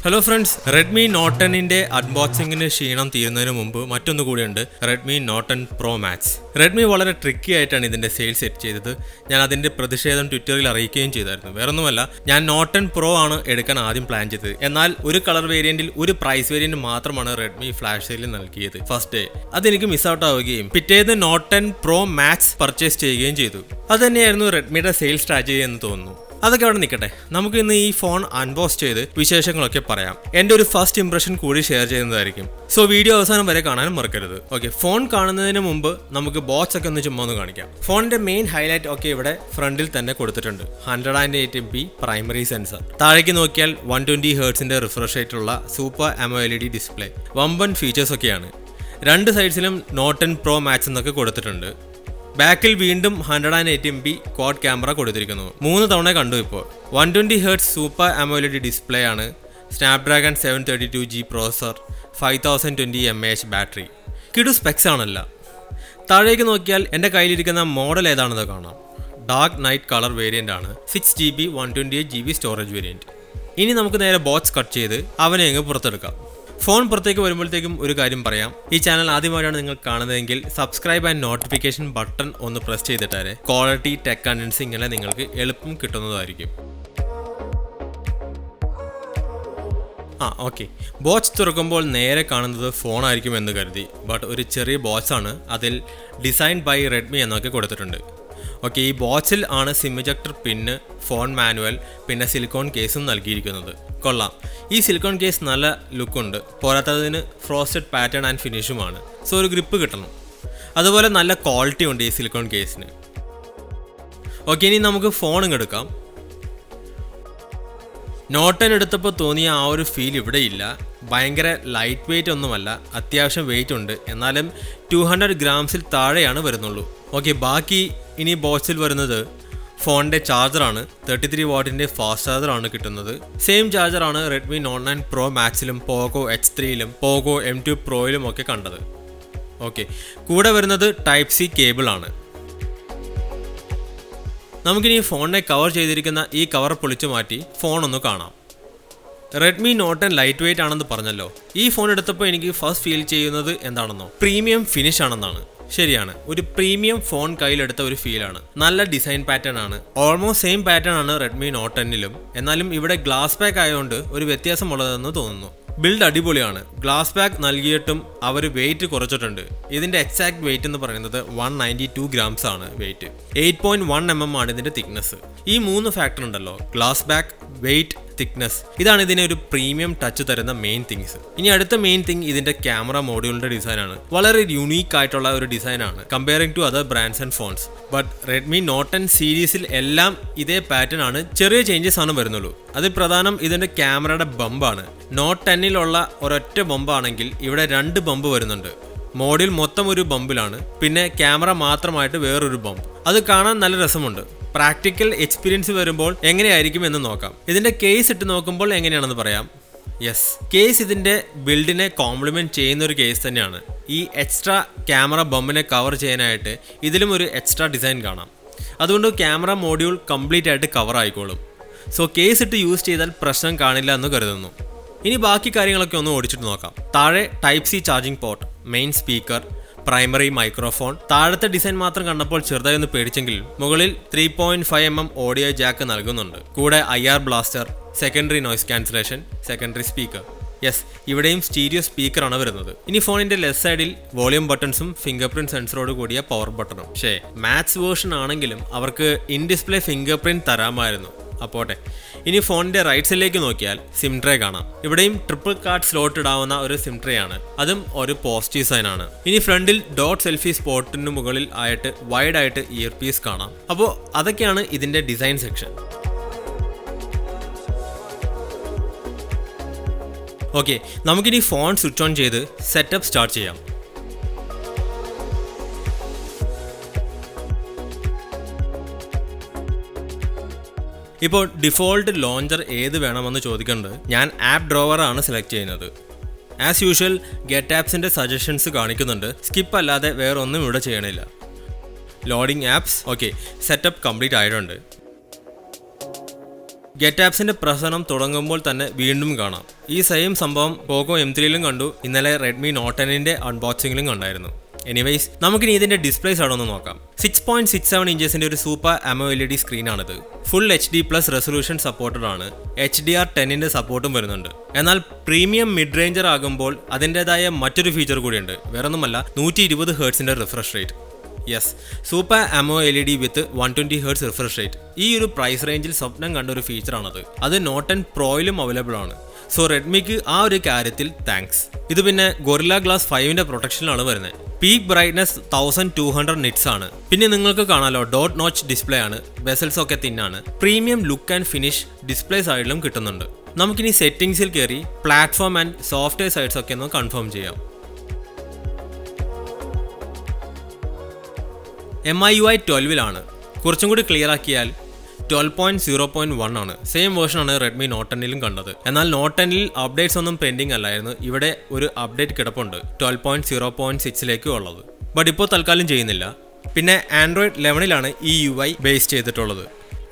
Hello friends, Redmi note 10ന്റെ അൺബോക്സിംഗിന് ക്ഷീണം തീരുന്നതിന് മുമ്പ് മറ്റൊന്നു കൂടിയുണ്ട്, Redmi note 10 pro max. Redmi വളരെ ട്രിക്കി ആയിട്ടാണ് ഇതിന്റെ സെയിൽ സെറ്റ് ചെയ്തത്. ഞാൻ അതിന്റെ പ്രതിഷേധം ട്വിറ്ററിൽ അറിയിക്കുകയും ചെയ്തായിരുന്നു. വേറൊന്നുമല്ല, ഞാൻ നോട്ട് 10 പ്രോ ആണ് എടുക്കാൻ ആദ്യം പ്ലാൻ ചെയ്തത്. എന്നാൽ ഒരു കളർ വേരിയന്റിൽ ഒരു പ്രൈസ് വേരിയന്റ് മാത്രമാണ് റെഡ്മി ഫ്ലാഷ് സെയിലിൽ നൽകിയത് ഫസ്റ്റ് ഡേ. അതെനിക്ക് മിസ് ഔട്ട് ആവുകയും പിറ്റേന്ന് നോട്ട് 10 പ്രോ മാക്സ് പർച്ചേസ് ചെയ്യുകയും ചെയ്തു. അതുതന്നെയായിരുന്നു റെഡ്മിയുടെ സെയിൽ സ്ട്രാറ്റജി എന്ന് തോന്നുന്നു. അതൊക്കെ അവിടെ നിൽക്കട്ടെ, നമുക്ക് ഇന്ന് ഈ ഫോൺ അൺബോക്സ് ചെയ്ത് വിശേഷങ്ങളൊക്കെ പറയാം. എൻ്റെ ഒരു ഫസ്റ്റ് ഇംപ്രഷൻ കൂടി ഷെയർ ചെയ്യുന്നതായിരിക്കും. സോ വീഡിയോ അവസാനം വരെ കാണാനും മറക്കരുത്. ഓക്കെ, ഫോൺ കാണുന്നതിന് മുമ്പ് നമുക്ക് ബോക്സ് ഒക്കെ ഒന്ന് ചുമ്മാ ഒന്ന് കാണിക്കാം. ഫോണിന്റെ മെയിൻ ഹൈലൈറ്റ് ഒക്കെ ഇവിടെ ഫ്രണ്ടിൽ തന്നെ കൊടുത്തിട്ടുണ്ട്. 108MP primary sensor. താഴേക്ക് നോക്കിയാൽ 120 ഹെർട്സിന്റെ റിഫ്രഷ് റേറ്റുള്ള സൂപ്പർ AMOLED ഡിസ്പ്ലേ. വമ്പൻ ഫീച്ചേഴ്സ് ഒക്കെയാണ്. രണ്ട് സൈഡ്സിലും നോട്ട് 10 പ്രോ മാക്സ് എന്നൊക്കെ കൊടുത്തിട്ടുണ്ട്. ബാക്കിൽ വീണ്ടും 108MP ക്വാഡ് ക്യാമറ കൊടുത്തിരിക്കുന്നു. 3 തവണ കണ്ടു ഇപ്പോൾ. 120 ഹെർട്സ് സൂപ്പർ AMOLED ഡിസ്പ്ലേ ആണ്. Snapdragon 732G processor, 5020 mAh battery. കിടു സ്പെക്സ് ആണല്ല. താഴേക്ക് നോക്കിയാൽ എൻ്റെ കയ്യിലിരിക്കുന്ന മോഡൽ ഏതാണെന്ന് കാണാം. ഡാർക്ക് നൈറ്റ് കളർ വേരിയന്റ് ആണ്. 6GB 128GB storage variant. ഇനി നമുക്ക് നേരെ ബോക്സ് കട്ട് ചെയ്ത് അവനെ അങ്ങ് പുറത്തെടുക്കാം. ഫോൺ പുറത്തേക്ക് വരുമ്പോഴത്തേക്കും ഒരു കാര്യം പറയാം. ഈ ചാനൽ ആദ്യമായിട്ടാണ് നിങ്ങൾ കാണുന്നതെങ്കിൽ സബ്സ്ക്രൈബ് ആൻഡ് നോട്ടിഫിക്കേഷൻ ബട്ടൺ ഒന്ന് പ്രസ് ചെയ്തിട്ടാൽ ക്വാളിറ്റി ടെക് കണ്ടന്റ്സ് ഇങ്ങനെ നിങ്ങൾക്ക് എളുപ്പം കിട്ടുന്നതായിരിക്കും. ഓക്കെ, ബോക്സ് തുറക്കുമ്പോൾ നേരെ കാണുന്നത് ഫോണായിരിക്കും എന്ന് കരുതി. ബട്ട് ഒരു ചെറിയ ബോക്സ് ആണ്. അതിൽ ഡിസൈൻ ബൈ റെഡ്മി എന്നൊക്കെ കൊടുത്തിട്ടുണ്ട്. ഓക്കെ, ഈ ബോക്സിൽ ആണ് സിം ഇജക്ടർ പിന്ന്, ഫോൺ മാനുവൽ, പിന്നെ സിലിക്കോൺ കേസും നൽകിയിരിക്കുന്നത്. കൊള്ളാം, ഈ സിലിക്കോൺ കേസ് നല്ല ലുക്കുണ്ട്. പോരാത്തതിന് ഫ്രോസ്റ്റഡ് പാറ്റേൺ ആൻഡ് ഫിനിഷുമാണ്. സോ ഒരു ഗ്രിപ്പ് കിട്ടണം. അതുപോലെ നല്ല ക്വാളിറ്റി ഉണ്ട് ഈ സിലിക്കോൺ കേസിന്. ഓക്കെ, ഇനി നമുക്ക് ഫോൺ എടുക്കാം. നോട്ട് 10 എടുത്തപ്പോൾ തോന്നിയ ആ ഒരു ഫീൽ ഇവിടെ ഇല്ല. ഭയങ്കര ലൈറ്റ് വെയിറ്റ് ഒന്നുമല്ല, അത്യാവശ്യം വെയിറ്റ് ഉണ്ട്. എന്നാലും 200 ഗ്രാംസിൽ താഴെയാണ് വരുന്നുള്ളൂ. ഓക്കെ, ബാക്കി ഇനി ബോക്സിൽ വരുന്നത് ഫോണിൻ്റെ ചാർജറാണ്. 33 വാട്ടിൻ്റെ ഫാസ്റ്റ് ചാർജറാണ് കിട്ടുന്നത്. സെയിം ചാർജറാണ് റെഡ്മി നോട്ട് 9 പ്രോ മാക്സിലും പോകോ H3ലും പോകോ M2 പ്രോയിലും ഒക്കെ കണ്ടത്. ഓക്കെ, കൂടെ വരുന്നത് ടൈപ്പ് C കേബിൾ ആണ്. നമുക്കിനി ഫോണിനെ കവർ ചെയ്തിരിക്കുന്ന ഈ കവർ പൊളിച്ചു മാറ്റി ഫോൺ ഒന്ന് കാണാം. റെഡ്മി നോട്ട് 10 ലൈറ്റ് വെയിറ്റ് ആണെന്ന് പറഞ്ഞല്ലോ. ഈ ഫോൺ എടുത്തപ്പോൾ എനിക്ക് ഫസ്റ്റ് ഫീൽ ചെയ്യുന്നത് എന്താണെന്നോ, പ്രീമിയം ഫിനിഷ് ആണെന്നാണ്. ശരിയാണ്, ഒരു പ്രീമിയം ഫോൺ കയ്യിലെടുത്ത ഒരു ഫീലാണ്. നല്ല ഡിസൈൻ പാറ്റേൺ ആണ്. ഓൾമോസ്റ്റ് സെയിം പാറ്റേൺ ആണ് റെഡ്മി നോട്ട് 10ലും. എന്നാലും ഇവിടെ ഗ്ലാസ് പാക്ക് ആയതുകൊണ്ട് ഒരു വ്യത്യാസമുള്ളതെന്ന് തോന്നുന്നു. ബിൽഡ് അടിപൊളിയാണ്. ഗ്ലാസ് പാക്ക് നൽകിയിട്ടും അവർ വെയിറ്റ് കുറച്ചിട്ടുണ്ട്. ഇതിന്റെ എക്സാക്ട് വെയിറ്റ് എന്ന് പറയുന്നത് 192 ഗ്രാംസ് ആണ് വെയിറ്റ്. 8.1 mm ആണ് ഇതിന്റെ തിക്നെസ്. ഈ 3 ഫാക്ടർ ഉണ്ടല്ലോ, ഗ്ലാസ് പാക്ക്, വെയിറ്റ്, തിക്നെസ്, ഇതാണ് ഇതിന് ഒരു പ്രീമിയം ടച്ച് തരുന്ന മെയിൻ തിങ്സ്. ഇനി അടുത്ത മെയിൻ തിങ് ഇതിന്റെ ക്യാമറ മോഡ്യൂളിന്റെ ഡിസൈനാണ്. വളരെ യുണീക്ക് ആയിട്ടുള്ള ഒരു ഡിസൈനാണ് comparing to other brands and phones. But Redmi note 10 സീരീസിൽ എല്ലാം ഇതേ പാറ്റേൺ ആണ്. ചെറിയ ചേഞ്ചസ് ആണ് വരുന്നുള്ളൂ. അതിൽ പ്രധാനം ഇതിന്റെ ക്യാമറയുടെ ബമ്പാണ്. നോട്ട് 10ലുള്ള ഒരൊറ്റ ബമ്പാണെങ്കിൽ ഇവിടെ 2 ബമ്പ് വരുന്നുണ്ട്. മോഡ്യൂൾ മൊത്തം ഒരു ബമ്പിലാണ്. പിന്നെ ക്യാമറ മാത്രമായിട്ട് വേറൊരു ബമ്പ്. അത് കാണാൻ നല്ല രസമുണ്ട്. പ്രാക്ടിക്കൽ എക്സ്പീരിയൻസ് വരുമ്പോൾ എങ്ങനെയായിരിക്കും എന്ന് നോക്കാം. ഇതിന്റെ കേസ് ഇട്ട് നോക്കുമ്പോൾ എങ്ങനെയാണെന്ന് പറയാം. യെസ്, കേസ് ഇതിന്റെ ബിൽഡിനെ കോംപ്ലിമെന്റ് ചെയ്യുന്ന ഒരു കേസ് തന്നെയാണ്. ഈ എക്സ്ട്രാ ക്യാമറ ബമ്പിനെ കവർ ചെയ്യാനായിട്ട് ഇതിലും ഒരു എക്സ്ട്രാ ഡിസൈൻ കാണാം. അതുകൊണ്ട് ക്യാമറ മോഡ്യൂൾ കംപ്ലീറ്റ് ആയിട്ട് കവർ ആയിക്കോളും. സോ കേസ് ഇട്ട് യൂസ് ചെയ്താൽ പ്രശ്നം കാണില്ല എന്ന് കരുതുന്നു. ഇനി ബാക്കി കാര്യങ്ങളൊക്കെ ഒന്ന് ഓടിച്ചിട്ട് നോക്കാം. താഴെ type C charging port, main speaker, primary microphone. താഴത്തെ ഡിസൈൻ മാത്രം കണ്ടപ്പോൾ ചെറുതായി ഒന്ന് പേടിച്ചെങ്കിൽ മുകളിൽ 3.5 mm ഓഡിയോ ജാക്ക് നൽകുന്നുണ്ട്. കൂടെ IR blaster, secondary noise cancellation, secondary speaker. Yes, ഇവിടെയും സ്റ്റീരിയോ സ്പീക്കറാണ് വരുന്നത്. ഇനി ഫോണിന്റെ ലെഫ്റ്റ് സൈഡിൽ വോളിയം ബട്ടൺസും ഫിംഗർ പ്രിന്റ് സെൻസറോട് കൂടിയ പവർ ബട്ടണും. പക്ഷേ മാക്സ് വേർഷൻ ആണെങ്കിലും അവർക്ക് ഇൻ ഡിസ്പ്ലേ ഫിംഗർ പ്രിന്റ് തരാമായിരുന്നു. അപ്പോട്ടെ, ഇനി ഫോണിന്റെ റൈറ്റ് സൈഡിലേക്ക് നോക്കിയാൽ സിം ട്രേ കാണാം. ഇവിടെയും ട്രിപ്പിൾ കാർഡ് സ്ലോട്ട് ഇടാവുന്ന ഒരു സിം ട്രേ ആണ്. അതും ഒരു പോസിറ്റീവ് സൈൻ ആണ്. ഇനി ഫ്രണ്ടിൽ ഡോട്ട് സെൽഫി സ്പോട്ടിന് മുകളിൽ ആയിട്ട് വൈഡ് ആയിട്ട് ഇയർ പീസ് കാണാം. അപ്പോൾ അതൊക്കെയാണ് ഇതിന്റെ ഡിസൈൻ സെക്ഷൻ. ഓക്കെ, നമുക്കിനി ഫോൺ സ്വിച്ച് ഓൺ ചെയ്ത് സെറ്റപ്പ് സ്റ്റാർട്ട് ചെയ്യാം. ഇപ്പോൾ ഡിഫോൾട്ട് ലോഞ്ചർ ഏത് വേണമെന്ന് ചോദിക്കേണ്ടത്. ഞാൻ ആപ്പ് ഡ്രോവറാണ് സെലക്ട് ചെയ്യുന്നത്. ആസ് യൂഷ്വൽ ഗെറ്റ് ആപ്സിൻ്റെ സജഷൻസ് കാണിക്കുന്നുണ്ട്. സ്കിപ്പ് അല്ലാതെ വേറെ ഒന്നും ഇവിടെ ചെയ്യണില്ല. Loading apps okay, setup complete ആയിട്ടുണ്ട്. ഗെറ്റ് ആപ്സിൻ്റെ പ്രശ്നം തുടങ്ങുമ്പോൾ തന്നെ വീണ്ടും കാണാം. ഈ സെയിം സംഭവം പോക്കോ M3യിലും കണ്ടു, ഇന്നലെ റെഡ്മി നോട്ട് 10ൻ്റെ അൺബോക്സിങ്ങിലും കണ്ടായിരുന്നു. എനിവേയ്സ് നമുക്കിനി ഇതിൻ്റെ ഡിസ്പ്ലേസ് അവിടെ ഒന്ന് നോക്കാം. 6.67 ഇഞ്ചസിൻ്റെ ഒരു സൂപ്പർ AMOLED സ്ക്രീനാണിത്. ഫുൾ HD+ റെസൊല്യൂഷൻ സപ്പോർട്ടഡ് ആണ്. HDR10ൻ്റെ സപ്പോർട്ടും വരുന്നുണ്ട്. എന്നാൽ പ്രീമിയം മിഡ് റേഞ്ചർ ആകുമ്പോൾ അതിൻ്റെതായ മറ്റൊരു ഫീച്ചർ കൂടിയുണ്ട്. വേറൊന്നുമല്ല, 120 ഹെർട്സിൻ്റെ refresh rate. Yes, super AMOLED with 120 hertz refresh rate. ഈ ഒരു പ്രൈസ് റേഞ്ചിൽ സ്വപ്നം കണ്ട ഒരു ഫീച്ചറാണത്. അത് നോട്ട് 10 പ്രോയിലും അവൈലബിൾ ആണ്. സോ റെഡ്മിക്ക് ആ ഒരു കാര്യത്തിൽ താങ്ക്സ്. ഇത് പിന്നെ ഗൊറില്ല ഗ്ലാസ് 5ൻ്റെ പ്രൊട്ടക്ഷനിലാണ് വരുന്നത്. പീക്ക് ബ്രൈറ്റ്നസ് 1200 നിറ്റ്സ് ആണ്. പിന്നെ നിങ്ങൾക്ക് കാണാലോ ഡോട്ട് നോച്ച് ഡിസ്പ്ലേ ആണ്. ബെസൽസ് ഒക്കെ തിന്നാണ്. Premium look and finish display സൈഡിലും കിട്ടുന്നുണ്ട്. നമുക്കിനി സെറ്റിംഗ്സിൽ കയറി പ്ലാറ്റ്ഫോം ആൻഡ് സോഫ്റ്റ്വെയർ സൈഡ്സ് ഒക്കെ ഒന്ന് കൺഫേം ചെയ്യാം. MIUI 12ലാണ്. കുറച്ചും കൂടി ക്ലിയർ ആക്കിയാൽ 12.0.1 ആണ്. സെയിം വേർഷനാണ് റെഡ്മി നോട്ട് 10ലും കണ്ടത്. എന്നാൽ നോട്ട് 10ൽ അപ്ഡേറ്റ്സ് ഒന്നും പെൻഡിങ് അല്ലായിരുന്നു. ഇവിടെ ഒരു അപ്ഡേറ്റ് കിടപ്പുണ്ട് 12.0.6ലേക്ക് ഉള്ളത്. ബട്ട് ഇപ്പോൾ തൽക്കാലം ചെയ്യുന്നില്ല. പിന്നെ ആൻഡ്രോയിഡ് 11ലാണ് ഈ UI ബേസ് ചെയ്തിട്ടുള്ളത്.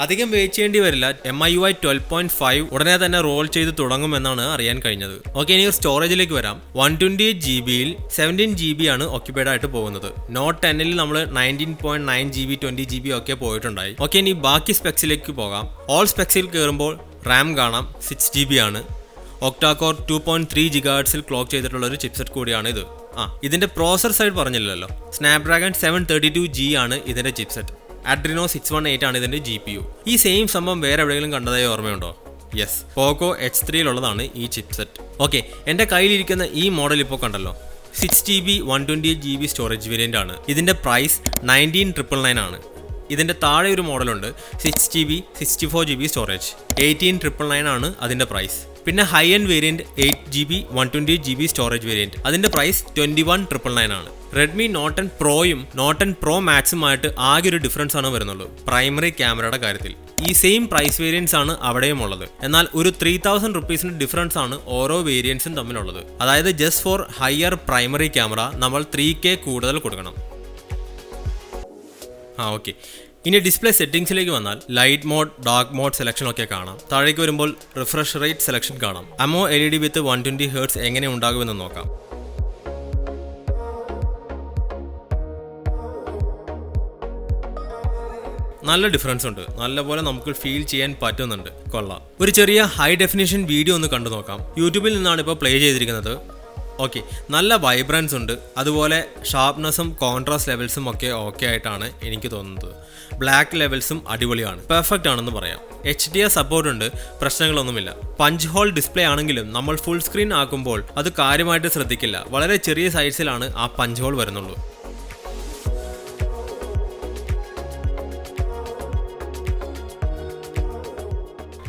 അധികം വെയിറ്റ് ചെയ്യേണ്ടി വരില്ല. MIUI 12.5 ഉടനെ തന്നെ റോൾ ചെയ്ത് തുടങ്ങുമെന്നാണ് അറിയാൻ കഴിഞ്ഞത്. ഓക്കെ, ഇനി സ്റ്റോറേജിലേക്ക് വരാം. 128 GB-യിൽ 17 GB ആണ് ഓക്യുപ്പൈഡ് ആയിട്ട് പോകുന്നത്. നോട്ട് 10ൽ നമ്മൾ 19.9 GB 20 GB ഒക്കെ പോയിട്ടുണ്ടായി. ഓക്കെ, ഇനി ബാക്കി സ്പെക്സിലേക്ക് പോകാം. ഓൾ സ്പെക്സിൽ കയറുമ്പോൾ റാം കാണാം 6 GB ആണ്. ഒക്ടാകോർ 2.3 GHz ക്ലോക്ക് ചെയ്തിട്ടുള്ള ഒരു ചിപ്സെറ്റ് കൂടിയാണ് ഇത്. ഇതിന്റെ പ്രോസസർ സൈഡ് പറഞ്ഞില്ലല്ലോ. സ്നാപ്ഡ്രാഗൺ 732G ആണ് ഇതിന്റെ ചിപ്സെറ്റ്. Adreno 618 ആണ് ഇതിന്റെ GPU. ഈ സെയിം സംഭവം വേറെ എവിടെയെങ്കിലും കണ്ടതായി ഓർമ്മയുണ്ടോ? യെസ്, പോക്കോ H3യിലുള്ളതാണ് ഈ ചിപ്സെറ്റ്. ഓക്കെ, എൻ്റെ കയ്യിലിരിക്കുന്ന ഈ മോഡൽ ഇപ്പോൾ കണ്ടല്ലോ, 6GB 128 GB സ്റ്റോറേജ് വേരിയൻ്റ് ആണ്. ഇതിൻ്റെ പ്രൈസ് 19,999 ആണ്. ഇതിൻ്റെ താഴെ ഒരു മോഡലുണ്ട് 6GB 64GB സ്റ്റോറേജ്, 18,999 ആണ് അതിൻ്റെ പ്രൈസ്. പിന്നെ high end variant 8GB 128 GB storage variant, അതിൻ്റെ പ്രൈസ് 21,999 ആണ്. റെഡ്മി നോട്ട് 10 പ്രോയും നോട്ട് 10 പ്രോ മാക്സുമായിട്ട് ആകെ ഒരു ഡിഫറൻസ് ആണ് വരുന്നുള്ളൂ പ്രൈമറി ക്യാമറയുടെ കാര്യത്തിൽ. ഈ സെയിം പ്രൈസ് വേരിയൻസ് ആണ് അവിടെയും ഉള്ളത്. എന്നാൽ ഒരു 3,000 റുപ്പീസിൻ്റെ ഡിഫറൻസ് ആണ് ഓരോ വേരിയൻസും തമ്മിലുള്ളത്. അതായത് just for higher primary camera നമ്മൾ 3K കൂടുതൽ കൊടുക്കണം. ഓക്കെ, ഇനി ഡിസ്പ്ലേ സെറ്റിംഗ്സിലേക്ക് വന്നാൽ light mode, dark mode selection ഒക്കെ കാണാം. താഴേക്ക് വരുമ്പോൾ റിഫ്രഷ് റേറ്റ് സെലക്ഷൻ കാണാം. AMOLED വിത്ത് 120 ഹെർട്സ് എങ്ങനെ ഉണ്ടാകുമെന്ന് നോക്കാം. നല്ല ഡിഫറൻസ് ഉണ്ട്. നല്ലപോലെ നമുക്ക് ഫീൽ ചെയ്യാൻ പറ്റുന്നുണ്ട്. കൊള്ളാം. ഒരു ചെറിയ ഹൈ ഡെഫിനിഷൻ വീഡിയോ ഒന്ന് കണ്ടു നോക്കാം. യൂട്യൂബിൽ നിന്നാണ് ഇപ്പോൾ പ്ലേ ചെയ്തിരിക്കുന്നത്. ഓക്കെ, നല്ല വൈബ്രൻസ് ഉണ്ട്. അതുപോലെ ഷാർപ്നെസ്സും കോൺട്രാസ്റ്റ് ലെവൽസും ഒക്കെ ഓക്കെ ആയിട്ടാണ് എനിക്ക് തോന്നുന്നത്. ബ്ലാക്ക് ലെവൽസും അടിപൊളിയാണ്, പെർഫെക്റ്റ് ആണെന്ന് പറയാം. HDR സപ്പോർട്ട് ഉണ്ട്, പ്രശ്നങ്ങളൊന്നുമില്ല. പഞ്ച് ഹോൾ ഡിസ്പ്ലേ ആണെങ്കിലും നമ്മൾ ഫുൾ സ്ക്രീൻ ആക്കുമ്പോൾ അത് കാര്യമായിട്ട് ശ്രദ്ധിക്കില്ല. വളരെ ചെറിയ സൈസിലാണ് ആ പഞ്ച് ഹോൾ വരുന്നുള്ളൂ.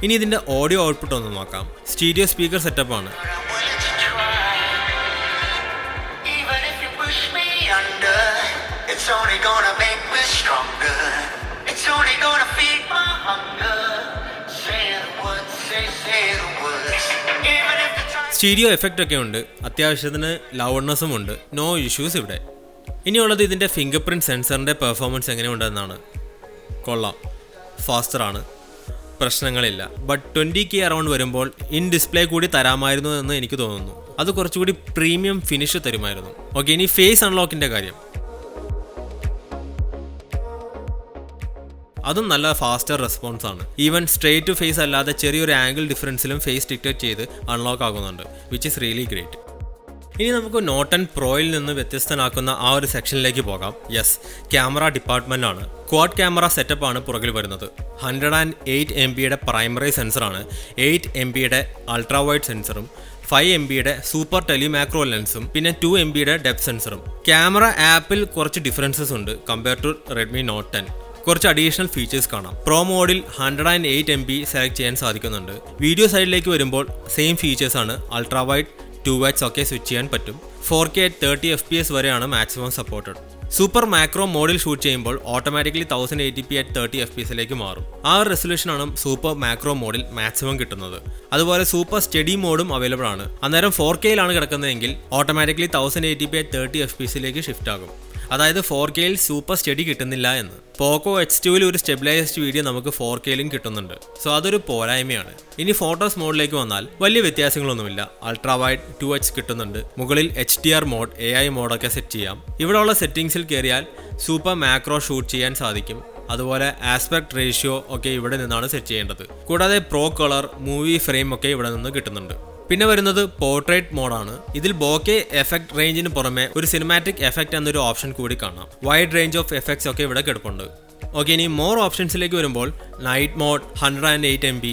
ഇനി ഇതിൻ്റെ ഓഡിയോ ഔട്ട്പുട്ട് ഒന്ന് നോക്കാം. സ്റ്റീരിയോ സ്പീക്കർ സെറ്റപ്പ് ആണ്. സ്റ്റീരിയോ എഫക്റ്റ് ഒക്കെ ഉണ്ട്. അത്യാവശ്യത്തിന് ലൗഡ്നെസ്സും ഉണ്ട്. നോ ഇഷ്യൂസ് ഇവിടെ. ഇനിയുള്ളത് ഇതിൻ്റെ ഫിംഗർ പ്രിൻറ്റ് സെൻസറിൻ്റെ പെർഫോമൻസ് എങ്ങനെയുണ്ടെന്നാണ്. കൊള്ളാം, ഫാസ്റ്ററാണ്, പ്രശ്നങ്ങളില്ല. ബട്ട് 20K അറൗണ്ട് വരുമ്പോൾ ഇൻ ഡിസ്പ്ലേ കൂടി തരാമായിരുന്നു എന്ന് എനിക്ക് തോന്നുന്നു. അത് കുറച്ചുകൂടി പ്രീമിയം ഫിനിഷ് തരുമായിരുന്നു. ഓക്കെ, ഇനി ഫേസ് അൺലോക്കിൻ്റെ കാര്യം. അതും നല്ല ഫാസ്റ്റർ റെസ്പോൺസ് ആണ്. ഈവൻ സ്ട്രേറ്റ് ടു ഫേസ് അല്ലാതെ ചെറിയൊരു ആംഗിൾ ഡിഫറൻസിലും ഫേസ് ഡിറ്റക്ട് ചെയ്ത് അൺലോക്ക് ആകുന്നുണ്ട്, വിച്ച് ഇസ് റിയലി ഗ്രേറ്റ്. ഇനി നമുക്ക് നോട്ട് 10 പ്രോയിൽ നിന്ന് വ്യത്യസ്തനാക്കുന്ന ആ ഒരു സെക്ഷനിലേക്ക് പോകാം. യെസ്, ക്യാമറ ഡിപ്പാർട്ട്മെൻ്റ് ആണ്. ക്വാഡ് ക്യാമറ സെറ്റപ്പ് ആണ് പുറകിൽ വരുന്നത്. 108 MB പ്രൈമറി സെൻസറാണ്, 8 MB അൾട്രാ വൈഡ് സെൻസറും, 5 MB സൂപ്പർ ടെലിമാക്രോ ലെൻസും, പിന്നെ 2 MB ഡെപ്ത് സെൻസറും. ക്യാമറ ആപ്പിൽ കുറച്ച് ഡിഫറൻസസ് ഉണ്ട് കമ്പയർ ടു റെഡ്മി നോട്ട് 10. കുറച്ച് അഡീഷണൽ ഫീച്ചേഴ്സ് കാണാം. പ്രോ മോഡിൽ 108 MB സെലക്ട് ചെയ്യാൻ സാധിക്കുന്നുണ്ട്. വീഡിയോ സൈഡിലേക്ക് വരുമ്പോൾ സെയിം ഫീച്ചേഴ്സ് ആണ്. അൾട്രാ വൈഡ് 2X ഒക്കെ സ്വിച്ച് ചെയ്യാൻ പറ്റും. 4K at 30 FPS വരെയാണ് മാക്സിമം സപ്പോർട്ടഡ്. സൂപ്പർ മാക്രോ മോഡിൽ ഷൂട്ട് ചെയ്യുമ്പോൾ ഓട്ടോമാറ്റിക്കലി 1080p at 30 fps മാറും. ആ ഒരു റെസൊല്യൂഷനാണ് സൂപ്പർ മാക്രോ മോഡിൽ മാക്സിമം കിട്ടുന്നത്. അതുപോലെ സൂപ്പർ സ്റ്റഡി മോഡും അവൈലബിൾ ആണ്. അന്നേരം 4Kയിലാണ് കിടക്കുന്നതെങ്കിൽ automatically 1080p at 30 fps shift ആകും. അതായത് 4Kയിൽ സൂപ്പർ സ്റ്റഡി കിട്ടുന്നില്ല എന്ന്. പോക്കോ X2ൽ ഒരു സ്റ്റെബിലൈസ്ഡ് വീഡിയോ നമുക്ക് 4Kയിലും കിട്ടുന്നുണ്ട്. സോ അതൊരു പോരായ്മയാണ്. ഇനി ഫോട്ടോസ് മോഡിലേക്ക് വന്നാൽ വലിയ വ്യത്യാസങ്ങളൊന്നുമില്ല. അൾട്രാ വൈഡ് 2x കിട്ടുന്നുണ്ട്. മുകളിൽ HDR മോഡ്, AI മോഡൊക്കെ സെറ്റ് ചെയ്യാം. ഇവിടെയുള്ള സെറ്റിംഗ്സിൽ കയറിയാൽ സൂപ്പർ മാക്രോ ഷൂട്ട് ചെയ്യാൻ സാധിക്കും. അതുപോലെ ആസ്പെക്ട് റേഷ്യോ ഒക്കെ ഇവിടെ നിന്നാണ് സെറ്റ് ചെയ്യേണ്ടത്. കൂടാതെ പ്രോ കളർ, മൂവി ഫ്രെയിം ഒക്കെ ഇവിടെ നിന്ന് കിട്ടുന്നുണ്ട്. പിന്നെ വരുന്നത് പോർട്രേറ്റ് മോഡാണ്. ഇതിൽ ബോക്കെ എഫക്ട് റേഞ്ചിന് പുറമെ ഒരു സിനിമാറ്റിക് എഫക്ട് എന്നൊരു ഓപ്ഷൻ കൂടി കാണാം. വൈഡ് റേഞ്ച് ഓഫ് എഫക്ട്സ് ഒക്കെ ഇവിടെ കിടപ്പുണ്ട്. ഓക്കെ, ഇനി മോർ ഓപ്ഷൻസിലേക്ക് വരുമ്പോൾ night mode, 108 MB,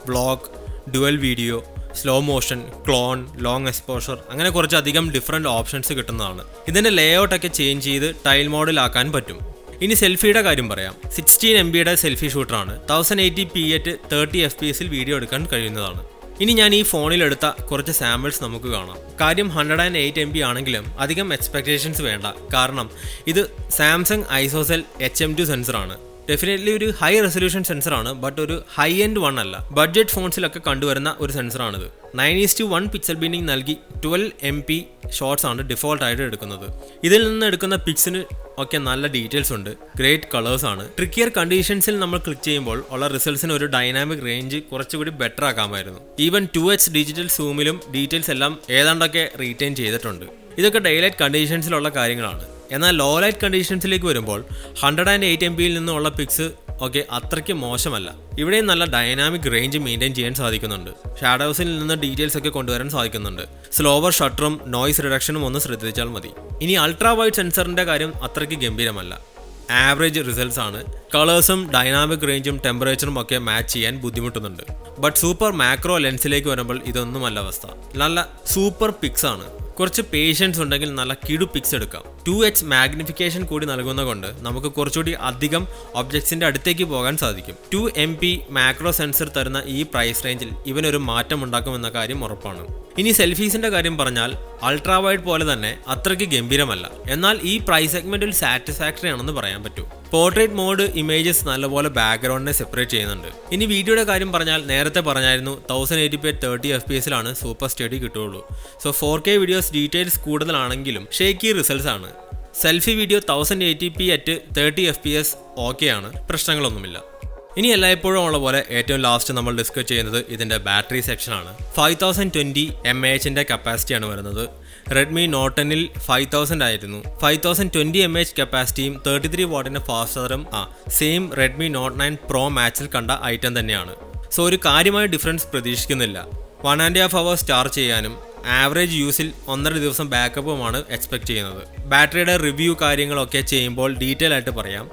vlog, dual video, slow motion, clone, long exposure, അങ്ങനെ കുറച്ചധികം ഡിഫറെൻറ്റ് ഓപ്ഷൻസ് കിട്ടുന്നതാണ്. ഇതിൻ്റെ ലേഔട്ടൊക്കെ ചേഞ്ച് ചെയ്ത് ടൈൽ മോഡിലാക്കാൻ പറ്റും. ഇനി സെൽഫിയുടെ കാര്യം പറയാം. 16 MB സെൽഫി ഷൂട്ടറാണ്. 1080p at 30 fps വീഡിയോ എടുക്കാൻ കഴിയുന്നതാണ്. ഇനി ഞാൻ ഈ ഫോണിലെടുത്ത കുറച്ച് സാമ്പിൾസ് നമുക്ക് കാണാം. കാര്യം 108 MB ആണെങ്കിലും അധികം എക്സ്പെക്ടേഷൻസ് വേണ്ട. കാരണം ഇത് സാംസങ് ഐസോസെൽ HM2 സെൻസറാണ്. ഡെഫിനറ്റ്ലി ഒരു ഹൈ റെസൊല്യൂഷൻ സെൻസറാണ്, ബട്ട് ഒരു ഹൈ എൻഡ് വൺ അല്ല. ബഡ്ജറ്റ് ഫോൺസിലൊക്കെ കണ്ടുവരുന്ന ഒരു സെൻസറാണിത്. 9:1 പിക്സൽ ബീനിങ് നൽകി 12 MP ഷോട്ട്സ് ആണ് ഡിഫോൾട്ട് ആയിട്ട് എടുക്കുന്നത്. ഇതിൽ നിന്ന് എടുക്കുന്ന പിക്സിന് ഒക്കെ നല്ല ഡീറ്റെയിൽസ് ഉണ്ട്. ഗ്രേറ്റ് കളേഴ്സ് ആണ്. ട്രിക്കിയർ കണ്ടീഷൻസിൽ നമ്മൾ ക്ലിക്ക് ചെയ്യുമ്പോൾ ഉള്ള റിസൾട്ട്സിന് ഒരു ഡൈനാമിക് റേഞ്ച് കുറച്ചുകൂടി ബെറ്റർ ആക്കാമായിരുന്നു. ഈവൻ 2x ഡിജിറ്റൽ സൂമിലും ഡീറ്റെയിൽസ് എല്ലാം ഏതാണ്ടൊക്കെ റീറ്റെയിൻ ചെയ്തിട്ടുണ്ട്. ഇതൊക്കെ ഡൈലൈറ്റ് കണ്ടീഷൻസിലുള്ള കാര്യങ്ങളാണ്. എന്നാൽ ലോ ലൈറ്റ് കണ്ടീഷൻസിലേക്ക് വരുമ്പോൾ 108 MBയിൽ നിന്നുള്ള പിക്സ് ഒക്കെ അത്രയ്ക്ക് മോശമല്ല. ഇവിടെയും നല്ല ഡൈനാമിക് റേഞ്ച് മെയിൻറ്റെയിൻ ചെയ്യാൻ സാധിക്കുന്നുണ്ട്. ഷാഡോസിൽ നിന്ന് ഡീറ്റെയിൽസ് ഒക്കെ കൊണ്ടുവരാൻ സാധിക്കുന്നുണ്ട്. സ്ലോവർ ഷട്ടറും നോയ്സ് റിഡക്ഷനും ഒന്ന് ശ്രദ്ധിച്ചാൽ മതി. ഇനി അൾട്രാ വൈഡ് സെൻസറിൻ്റെ കാര്യം അത്രയ്ക്ക് ഗംഭീരമല്ല. ആവറേജ് റിസൾട്ട്സ് ആണ്. കളേഴ്സും ഡൈനാമിക് റേഞ്ചും ടെമ്പറേച്ചറും ഒക്കെ മാച്ച് ചെയ്യാൻ ബുദ്ധിമുട്ടുന്നുണ്ട്. ബട്ട് സൂപ്പർ മാക്രോ ലെൻസിലേക്ക് വരുമ്പോൾ ഇതൊന്നുമല്ല അവസ്ഥ. നല്ല സൂപ്പർ പിക്സ് ആണ്. കുറച്ച് പേഷ്യൻസ് ഉണ്ടെങ്കിൽ നല്ല കിടു പിക്സ് എടുക്കാം. 2x മാഗ്നിഫിക്കേഷൻ കൂടി നൽകുന്നതുകൊണ്ട് നമുക്ക് കുറച്ചുകൂടി അധികം ഒബ്ജക്ട്സിന്റെ അടുത്തേക്ക് പോകാൻ സാധിക്കും. 2 MP മാക്രോ സെൻസർ തരുന്ന ഈ പ്രൈസ് റേഞ്ചിൽ ഇവനൊരു മാറ്റം ഉണ്ടാക്കുമെന്ന കാര്യം ഉറപ്പാണ്. ഇനി സെൽഫീസിന്റെ കാര്യം പറഞ്ഞാൽ അൾട്രാ വൈഡ് പോലെ തന്നെ അത്രയ്ക്ക് ഗംഭീരമല്ല. എന്നാൽ ഈ പ്രൈസ് സെഗ്മെന്റിൽ സാറ്റിസ്ഫാക്ടറി ആണെന്ന് പറയാൻ പറ്റും. പോർട്രേറ്റ് മോഡ് ഇമേജസ് നല്ലപോലെ ബാക്ക്ഗ്രൗണ്ടിനെ സെപ്പറേറ്റ് ചെയ്യുന്നുണ്ട്. ഇനി വീഡിയോയുടെ കാര്യം പറഞ്ഞാൽ നേരത്തെ പറഞ്ഞായിരുന്നു 1080p at 30 fps super study കിട്ടുള്ളൂ. So 4K videos details കൂടുതലാണെങ്കിലും shaky results ആണ്. Selfie video 1080p at 30 fps okay ആണ്, പ്രശ്നങ്ങളൊന്നുമില്ല. ഇനി എല്ലായ്പ്പോഴും ഉള്ള പോലെ ഏറ്റവും ലാസ്റ്റ് നമ്മൾ ഡിസ്കസ് ചെയ്യുന്നത് ഇതിൻ്റെ ബാറ്ററി സെക്ഷനാണ്. 5020 mAh കപ്പാസിറ്റിയാണ് വരുന്നത്. റെഡ്മി നോട്ട് 10ൽ 5000 ആയിരുന്നു. 5020 mAh കപ്പാസിറ്റിയും 33 വാട്ടിൻ്റെ ഫാസ്റ്റ് ചാർജറും സെയിം റെഡ്മി നോട്ട് 9 Pro Maxൽ കണ്ട ഐറ്റം തന്നെയാണ്. സോ ഒരു കാര്യമായ ഡിഫറൻസ് പ്രതീക്ഷിക്കുന്നില്ല. 1.5 hours ചാർജ് ചെയ്യാനും ആവറേജ് യൂസിൽ 1.5 ദിവസം ബാക്കപ്പുമാണ് എക്സ്പെക്ട് ചെയ്യുന്നത്. ബാറ്ററിയുടെ റിവ്യൂ കാര്യങ്ങളൊക്കെ ചെയ്യുമ്പോൾ ഡീറ്റെയിൽ ആയിട്ട് പറയാം.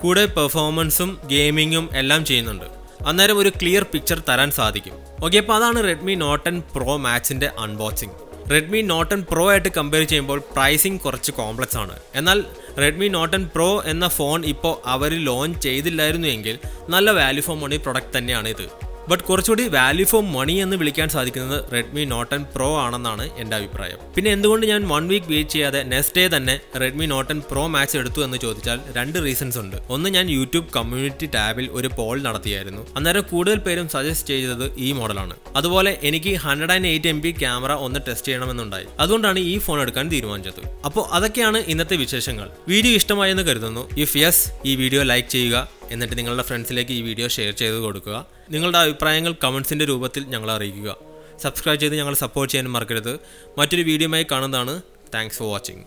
കൂടെ പെർഫോമൻസും ഗെയിമിങ്ങും എല്ലാം ചെയ്യുന്നുണ്ട്. അന്നേരം ഒരു ക്ലിയർ പിക്ചർ തരാൻ സാധിക്കും. ഓക്കെ, അപ്പോൾ അതാണ് റെഡ്മി നോട്ട് 10 Pro Maxൻ്റെ അൺബോക്സിങ്. റെഡ്മി നോട്ട് 10 Pro ആയിട്ട് കമ്പയർ ചെയ്യുമ്പോൾ പ്രൈസിങ് കുറച്ച് കോംപ്ലക്സ് ആണ്. എന്നാൽ റെഡ്മി നോട്ട് 10 Pro എന്ന ഫോൺ ഇപ്പോൾ അവർ ലോഞ്ച് ചെയ്തില്ലായിരുന്നു എങ്കിൽ നല്ല വാല്യൂ ഫോർ മണി പ്രൊഡക്റ്റ് തന്നെയാണ് ഇത്. ബട്ട് കുറച്ചുകൂടി വാല്യൂ ഫോർ മണി എന്ന് വിളിക്കാൻ സാധിക്കുന്നത് റെഡ്മി നോട്ട് 10 Pro ആണെന്നാണ് എൻ്റെ അഭിപ്രായം. പിന്നെ എന്തുകൊണ്ട് ഞാൻ 1 week വെയിറ്റ് ചെയ്യാതെ നെക്സ്റ്റ് ഡേ തന്നെ റെഡ്മി നോട്ട് 10 Pro Max എടുത്തു എന്ന് ചോദിച്ചാൽ 2 റീസൺസ് ഉണ്ട്. ഒന്ന്, ഞാൻ യൂട്യൂബ് കമ്മ്യൂണിറ്റി ടാബിൽ ഒരു പോൾ നടത്തിയായിരുന്നു. അന്നേരം കൂടുതൽ പേരും സജസ്റ്റ് ചെയ്തത് ഈ മോഡലാണ്. അതുപോലെ എനിക്ക് 108 MB ക്യാമറ ഒന്ന് ടെസ്റ്റ് ചെയ്യണമെന്നുണ്ടായി. അതുകൊണ്ടാണ് ഈ ഫോൺ എടുക്കാൻ തീരുമാനിച്ചത്. അപ്പോൾ അതൊക്കെയാണ് ഇന്നത്തെ വിശേഷങ്ങൾ. വീഡിയോ ഇഷ്ടമായെന്ന് കരുതുന്നു. ഇഫ് യെസ്, ഈ വീഡിയോ ലൈക്ക് ചെയ്യുക. എന്നിട്ട് നിങ്ങളുടെ ഫ്രണ്ട്സിലേക്ക് ഈ വീഡിയോ ഷെയർ ചെയ്ത് കൊടുക്കുക. നിങ്ങളുടെ അഭിപ്രായങ്ങൾ കമൻസിൻ്റെ രൂപത്തിൽ ഞങ്ങളെ അറിയിക്കുക. സബ്സ്ക്രൈബ് ചെയ്ത് ഞങ്ങളെ സപ്പോർട്ട് ചെയ്യാനും മറക്കരുത്. മറ്റൊരു വീഡിയോയുമായി കാണുന്നതാണ്. Thanks for watching.